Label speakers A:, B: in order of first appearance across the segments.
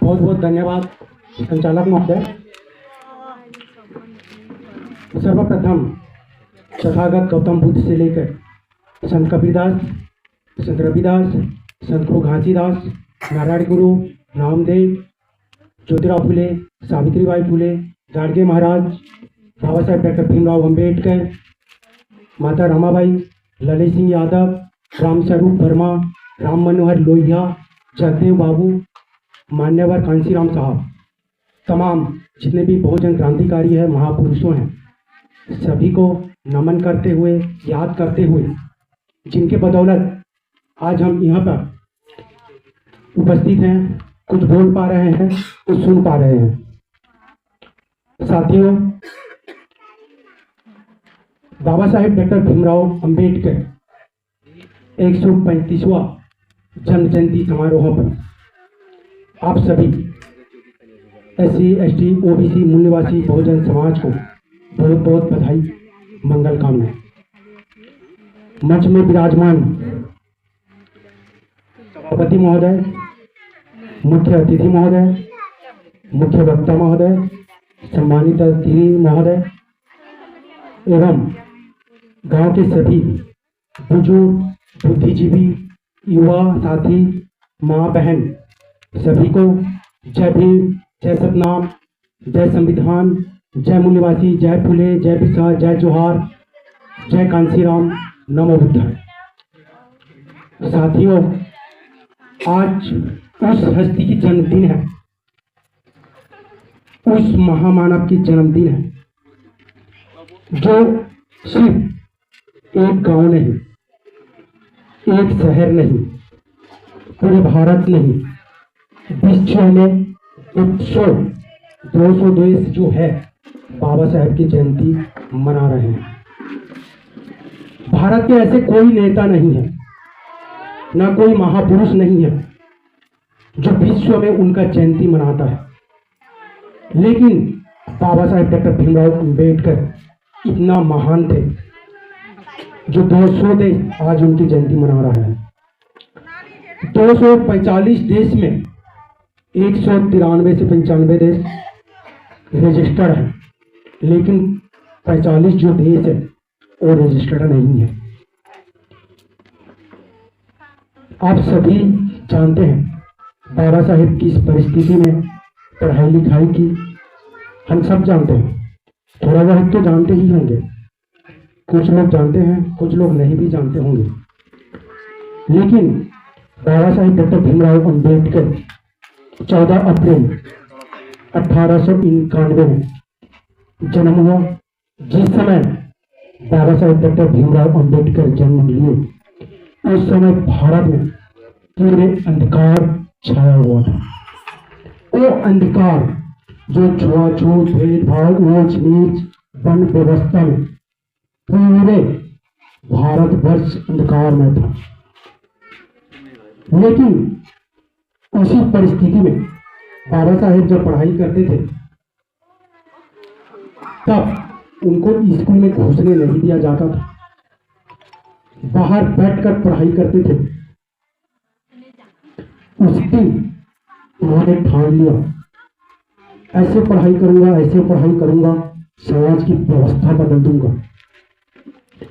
A: बहुत बहुत धन्यवाद संचालक महोदय। सर्वप्रथम तथागत गौतम बुद्ध से लेकर संत कबीरदास, संत रविदास, संत गुरु घासीदास, नारायण गुरु, नामदेव, ज्योतिराव फुले, सावित्रीबाई फुले, गाडगे महाराज, बाबा साहेब डॉक्टर भीमराव अम्बेडकर, माता रमाबाई, ललित सिंह यादव, रामस्वरूप वर्मा, राम मनोहर लोहिया, जगदेव बाबू, मान्यवर कांसीराम साहब, तमाम जितने भी बहुजन क्रांतिकारी है, महापुरुषों हैं, सभी को नमन करते हुए, याद करते हुए, जिनके बदौलत आज हम यहाँ पर उपस्थित हैं, कुछ बोल पा रहे हैं, कुछ सुन पा रहे हैं। साथियों, बाबा साहेब डॉक्टर भीमराव अम्बेडकर 135वां जन्म जयंती समारोह पर आप सभी SC, ST, OBC, मूल्यवासी Bahujan Samaj को बहुत बहुत बधाई, मंगल कामना। मंच में विराजमान सभापति महोदय, मुख्य अतिथि महोदय, मुख्य वक्ता महोदय, सम्मानित अतिथि महोदय एवं गांव के सभी बुजुर्ग, बुद्धिजीवी, युवा साथी, माँ बहन, सभी को जय भीम, जय सतनाम, जय संविधान, जय मूल्यवासी, जय फुले, जय बिरसा, जय जोहार, जय कांसीराम, नमो बुद्धाय। साथियों, आज उस हस्ती की जन्मदिन है, उस महामानव की जन्मदिन है जो सिर्फ एक गांव नहीं, एक शहर नहीं, पूरे भारत नहीं, विश्व में 200 देश जो है बाबा साहेब की जयंती मना रहे हैं। भारत के ऐसे कोई नेता नहीं है, ना कोई महापुरुष नहीं है जो विश्व में उनका जयंती मनाता है, लेकिन बाबा साहेब डॉक्टर भीमराव अम्बेडकर इतना महान थे जो 200 देश आज उनकी जयंती मना रहा है। 245 देश में 193 से 95 देश रजिस्टर्ड है, लेकिन 45 जो देश है वो रजिस्टर्ड नहीं है। आप सभी जानते हैं बाबा साहेब की इस परिस्थिति में पढ़ाई लिखाई की, हम सब जानते हैं, थोड़ा बहुत तो जानते ही होंगे, कुछ लोग जानते हैं, कुछ लोग नहीं भी जानते होंगे, लेकिन बाबा साहेब डॉक्टर भीमराव अम्बेडकर 14 अप्रैल 1891 में जन्म हुआ। जिस समय बाबा साहेब डॉक्टर भीमराव अम्बेडकर जन्म लिए उस समय भारत में पूरे अंधकार छाया हुआ था। वो अंधकार जो छुआछूत, भेदभाव, ऊंच नीच, वन व्यवस्था में पूरे भारतवर्ष अंधकार में था। लेकिन उसी परिस्थिति में बाबा साहेब जब पढ़ाई करते थे तब उनको स्कूल में घुसने नहीं दिया जाता था, बाहर बैठकर पढ़ाई करते थे। उस दिन उन्होंने ठान लिया, ऐसे पढ़ाई करूंगा, ऐसे पढ़ाई करूंगा, समाज की व्यवस्था बदल दूंगा।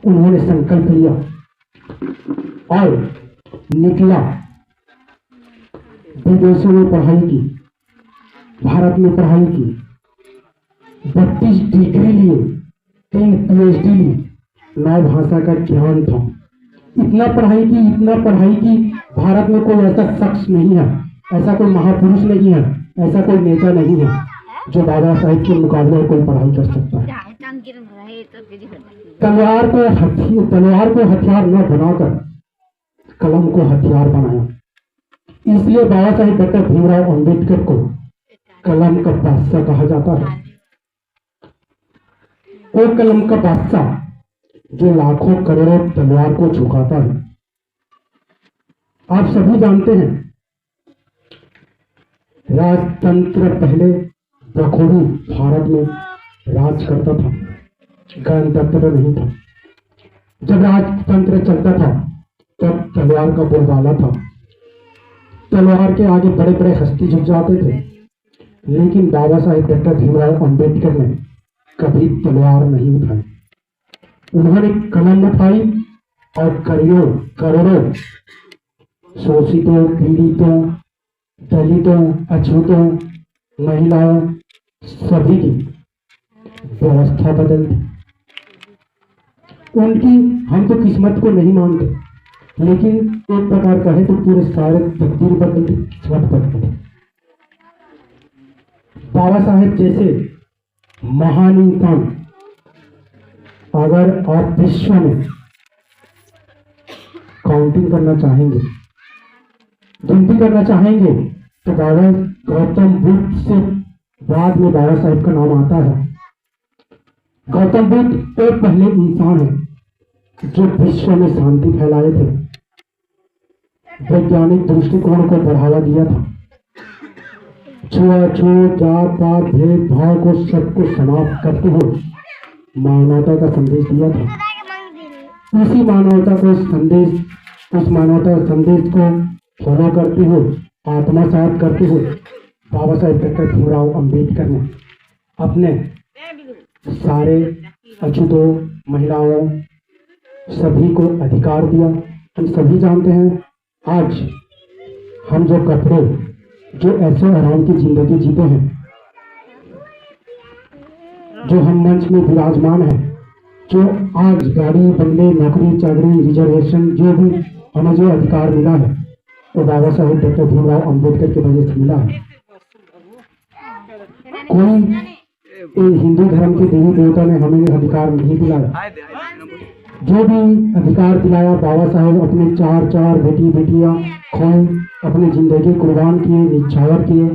A: उन्होंने संकल्प लिया और निकला, विदेशों में पढ़ाई की, भारत में पढ़ाई की, 32 डिग्री लिए, 3 PhD ली, 9 भाषा का ज्ञान था। इतना पढ़ाई की, भारत में कोई ऐसा शख्स नहीं है, ऐसा कोई महापुरुष नहीं है, ऐसा कोई नेता नहीं है जो बाबा साहेब के मुकाबले कोई पढ़ाई कर सकता है। तलवार को हथियार न बनाकर कलम को हथियार बनाया। इसलिए बाबा साहेब डॉक्टर भीमराव अम्बेडकर को कलम का बादशाह कहा जाता है। वो कलम का बादशाह जो लाखों करोड़ों तलवार को झुकाता है। आप सभी जानते हैं राजतंत्र पहले बखूबी भारत में राज करता था, गणतंत्र नहीं था। जब राजतंत्र चलता था तब तलवार का बोलबाला था। तलवार के आगे बड़े बड़े हस्ती झुक जाते थे, लेकिन बाबा साहेब डॉक्टर भीमराव अंबेडकर ने कभी तलवार नहीं उठाई। उन्होंने कलम उठाई और करोड़ों शोषितों, पीड़ितों, दलितों, अछूतों, महिलाओं, सभी की व्यवस्था बदल दी। उनकी हम तो किस्मत को नहीं मानते, लेकिन एक प्रकार कहे तो पूरे सारे तकदीर बदल दी, किस्मत बदल दी। बाबा साहेब जैसे महान इंसान अगर आप विश्व में काउंटिंग करना चाहेंगे, गिनती करना चाहेंगे, तो बाबा गौतम बुद्ध से बाद में बाबा साहेब का नाम आता है। गौतम बुद्ध एक पहले इंसान है जो विश्व में शांति फैलाए थे, वैज्ञानिक दृष्टिकोण को बढ़ावा दिया था, छुआछूत, जात पात, भेदभाव को सबको समाप्त करते हुए मानवता का संदेश दिया था। उस मानवता संदेश को फॉलो करते हुए, आत्मसात करते हुए बाबा साहेब डॉक्टर भीमराव अंबेडकर ने अपने सारे अछूतों, महिलाओं, सभी को अधिकार दिया। हम सभी जानते हैं आज हम जो कपड़े, जो ऐसे आराम की जिंदगी जीते हैं, जो हम मंच में विराजमान हैं, जो आज गाड़ी, बंगले, नौकरी, चाकरी, रिजर्वेशन, जो भी हमें जो अधिकार मिला है, वो बाबा साहेब डॉक्टर भीमराव अंबेडकर की वजह से मिला है। कोई हिंदू धर्म के देवी देवता ने हमें अधिकार नहीं दिलाया। जो भी अधिकार दिलाया बाबा साहेब अपने चार बेटी बेटियां खोई, अपनी जिंदगी कुर्बान किए, निछावर किए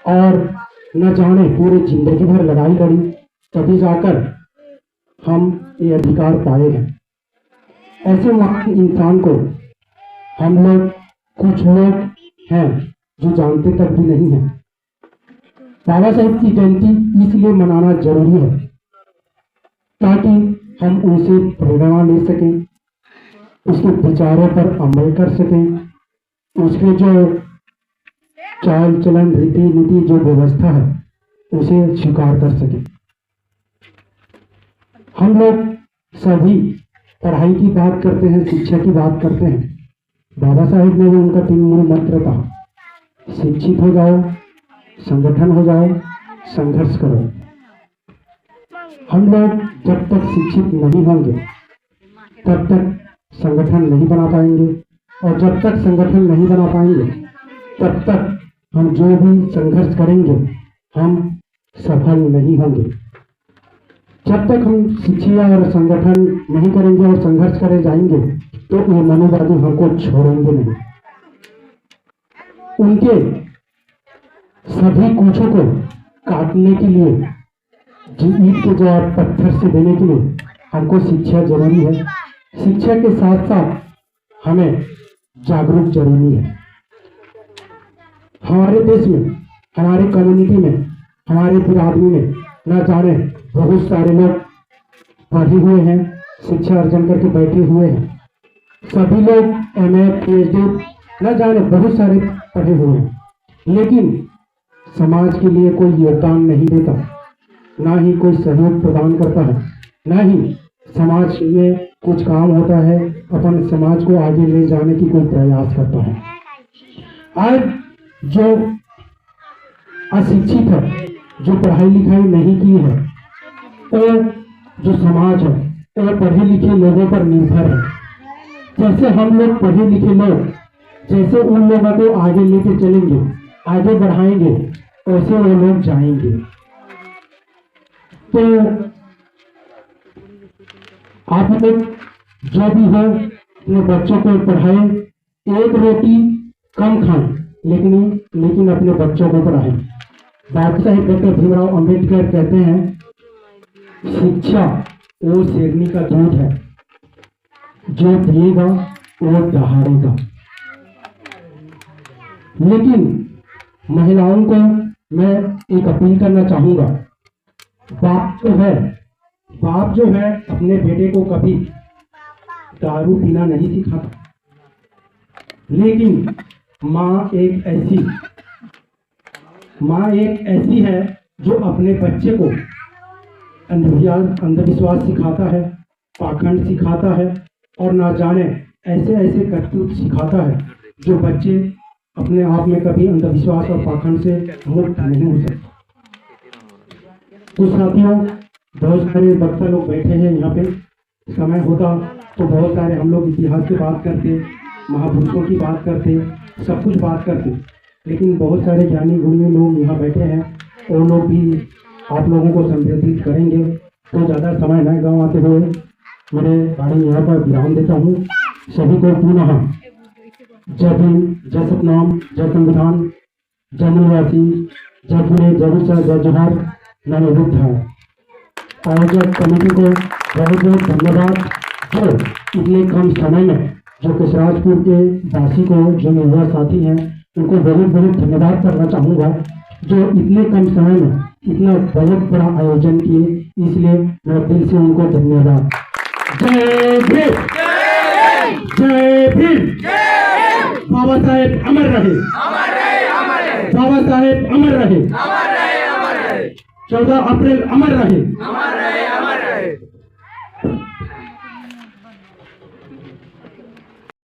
A: और न जाने पूरे जिंदगी भर लड़ाई लड़ी, तभी जाकर हम ये अधिकार पाए हैं। ऐसे महान इंसान को हम लोग, कुछ लोग हैं जो जानते तक भी नहीं है। बाबा साहेब की जयंती इसलिए मनाना जरूरी है ताकि हम उनसे प्रेरणा ले सकें, उसके विचारों पर अमल कर सकें, उसके जो चाल चलन, रीति नीति, जो व्यवस्था है, उसे स्वीकार कर सकें। हम लोग सभी पढ़ाई की बात करते हैं, शिक्षा की बात करते हैं। बाबा साहेब ने भी उनका 3 मूल मंत्र था, शिक्षित हो जाओ, संगठन हो जाओ, संघर्ष करो। हम लोग जब तक शिक्षित नहीं होंगे तब तक संगठन नहीं बना पाएंगे, और जब तक संगठन नहीं बना पाएंगे तब तक हम जो भी संघर्ष करेंगे हम सफल नहीं होंगे। जब तक हम शिक्षा और संगठन नहीं करेंगे और संघर्ष करे जाएंगे तो ये मनोवादी हमको छोड़ेंगे नहीं। उनके सभी कूचों को काटने के लिए, ईंट के जवाब पत्थर से देने के लिए हमको शिक्षा जरूरी है। शिक्षा के साथ साथ हमें जागरूक जरूरी है। हमारे देश में, हमारे कम्युनिटी में, हमारे बिरादरी में न जाने बहुत सारे लोग पढ़े हुए हैं, शिक्षा अर्जन करके बैठे हुए हैं। सभी लोग MA, PhD न जाने बहुत सारे पढ़े हुए हैं, लेकिन समाज के लिए कोई योगदान नहीं देता, ना ही कोई सहयोग प्रदान करता है, ना ही समाज में कुछ काम होता है, अपन समाज को आगे ले जाने की कोई प्रयास करता है। आज जो अशिक्षित है, जो पढ़ाई लिखाई नहीं की है, और जो समाज है वो पढ़े लिखे लोगों पर निर्भर है। जैसे हम लोग पढ़े लिखे लोग, जैसे उन लोगों को आगे लेके चलेंगे, आगे बढ़ाएंगे, वैसे वो लोग जाएंगे। तो आप लोग जो भी हो अपने बच्चों को पढ़ाएं, एक रोटी कम खाएं, लेकिन अपने बच्चों को पढ़ाएं। बाबा साहेब डॉक्टर भीमराव अंबेडकर कहते हैं, शिक्षा वो शेरनी का दूध है, जो पिएगा वो दहाड़ेगा। लेकिन महिलाओं को मैं एक अपील करना चाहूंगा, बाप जो है अपने बेटे को कभी दारू पीना नहीं सिखाता, लेकिन माँ एक ऐसी है जो अपने बच्चे को अंधविश्वास सिखाता है, पाखंड सिखाता है और ना जाने ऐसे ऐसे करतूत सिखाता है जो बच्चे अपने आप में कभी अंधविश्वास और पाखंड से मुक्त नहीं हो सकते। तो साथियों, बहुत सारे वक्ता लोग बैठे हैं यहाँ पे। समय होता तो बहुत सारे हम लोग इतिहास की बात करते, महापुरुषों की बात करते, सब कुछ बात करते, लेकिन बहुत सारे ज्ञानी गुणी लोग यहाँ बैठे हैं, वो लोग भी आप लोगों को संबोधित करेंगे। तो ज़्यादा समय न गंवाते हुए मेरे गाड़ी यहाँ पर विराम देता हूँ। सभी को पुनः जय भीम, जय सतनाम, जय संविधान, जय निवासी, जय पुणे, जय विचार, जय जोहार, नमो बुद्धाय। आयोजक कमेटी को बहुत बहुत धन्यवाद, जो इतने कम समय में जो केसराजपुर के वासी को जो युवा साथी हैं उनको बहुत बहुत धन्यवाद करना चाहूँगा, जो इतने कम समय में इतना बहुत बड़ा आयोजन किए, इसलिए मैं दिल से उनको धन्यवाद। जय भीम, जय भीम, बाबा साहेब अमर रहे, बाबा साहेब अमर रहे, 14 अप्रैल अमर रहे।